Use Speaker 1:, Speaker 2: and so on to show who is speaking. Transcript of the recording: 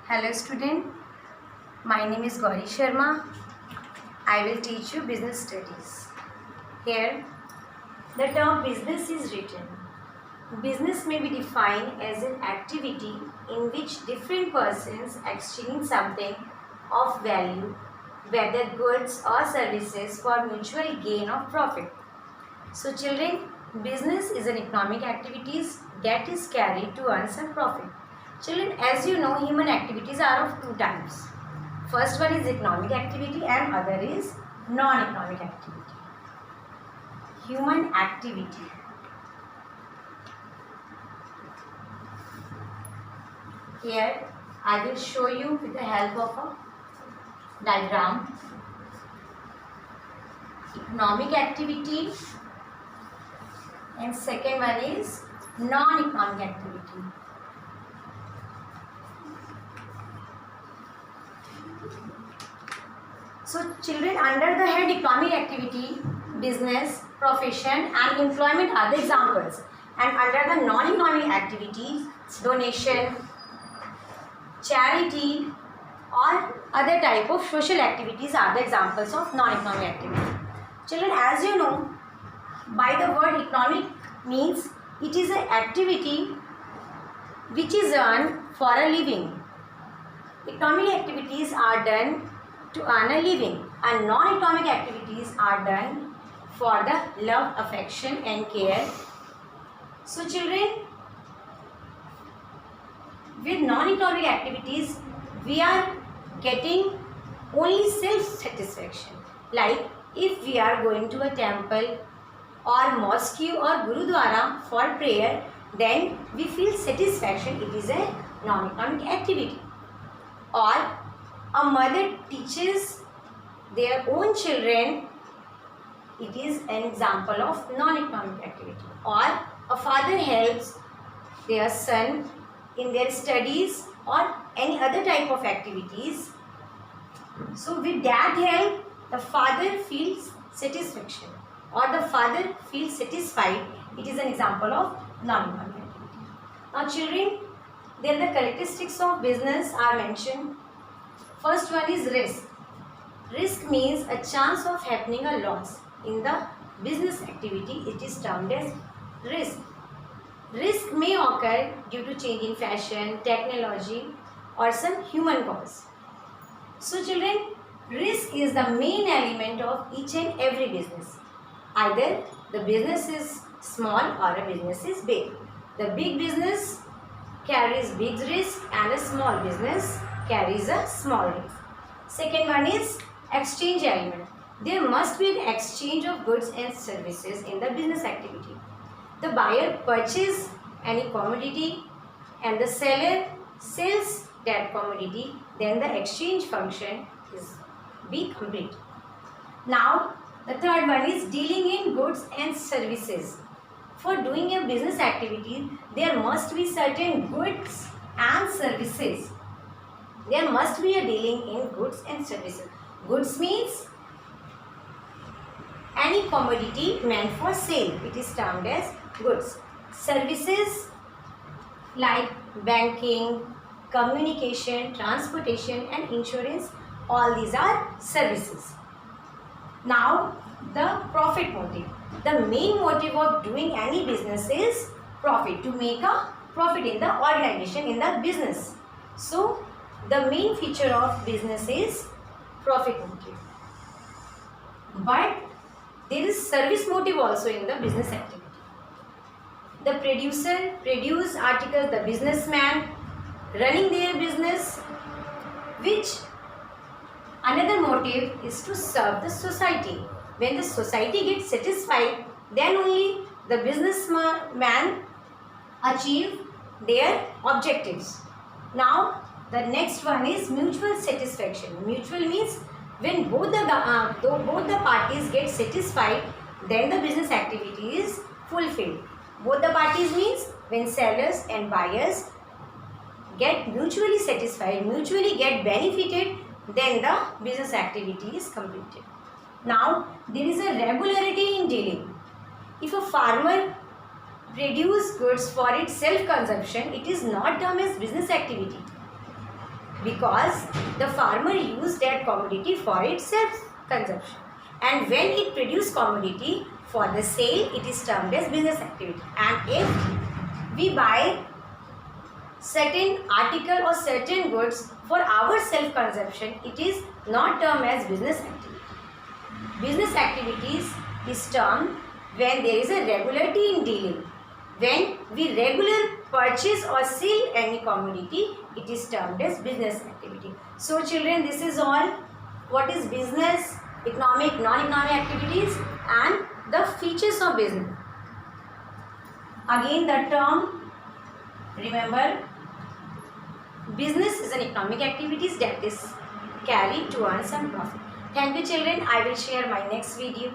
Speaker 1: Hello student, my name is Gauri Sharma. I will teach you business studies. Here, the term business is written. Business may be defined as an activity in which different persons exchange something of value, whether goods or services, for mutual gain or profit. So children, business is an economic activity that is carried to earn some profit. Children, as you know, human activities are of two types. First one is economic activity and other is non-economic activity. Human activity. Here I will show you with the help of a diagram. Economic activity and second one is non-economic activity. So children, under the head economic activity, business, profession and employment are the examples, and under the non-economic activities, donation, charity or other type of social activities are the examples of non-economic activity. Children, as you know, by the word economic means it is an activity which is earned for a living. Economic activities are done to earn a living, and non-economic activities are done for the love, affection and care. So children, with non-economic activities we are getting only self-satisfaction. Like if we are going to a temple or mosque or gurudwara for prayer, then we feel satisfaction. It is a non-economic activity. Or a mother teaches their own children, it is an example of non-economic activity. Or a father helps their son in their studies or any other type of activities. So with that help, the father feels satisfaction or the father feels satisfied. It is an example of non-economic activity. Now children, there the characteristics of business are mentioned. First one is risk. Risk means a chance of happening a loss. In the business activity, it is termed as risk. Risk may occur due to change in fashion, technology or some human cause. So children, risk is the main element of each and every business. Either the business is small or a business is big. The big business carries big risk and a small business carries a small risk. Second one is exchange element. There must be an exchange of goods and services in the business activity. The buyer purchases any commodity and the seller sells that commodity, then the exchange function is be complete. Now the third one is dealing in goods and services. For doing a business activity, there must be certain goods and services. There must be a dealing in goods and services. Goods means any commodity meant for sale. It is termed as goods. Services like banking, communication, transportation and insurance, all these are services. Now the profit motive. The main motive of doing any business is profit, to make a profit in the organization, in the business. So the main feature of business is profit motive. But there is service motive also in the business activity. The producer produce articles, the businessman running their business, which another motive is to serve the society. When the society gets satisfied, then only the businessman achieve their objectives. Now the next one is mutual satisfaction. Mutual means when both the parties get satisfied, then the business activity is fulfilled. Both the parties means when sellers and buyers get mutually satisfied, mutually get benefited, then the business activity is completed. Now there is a regularity in dealing. If a farmer produces goods for its self consumption, it is not termed as business activity. because the farmer used that commodity for its self-consumption. And when it produces commodity for the sale, it is termed as business activity. And if we buy certain article or certain goods for our self-consumption, it is not termed as business activity. Business activities is termed when there is a regularity in dealing. When we regular purchase or sell any commodity, it is termed as business activity. So children, this is all. What is business, economic, non-economic activities and the features of business. Again the term, remember, business is an economic activities that is carried to earn some profit. Thank you children. I will share my next video.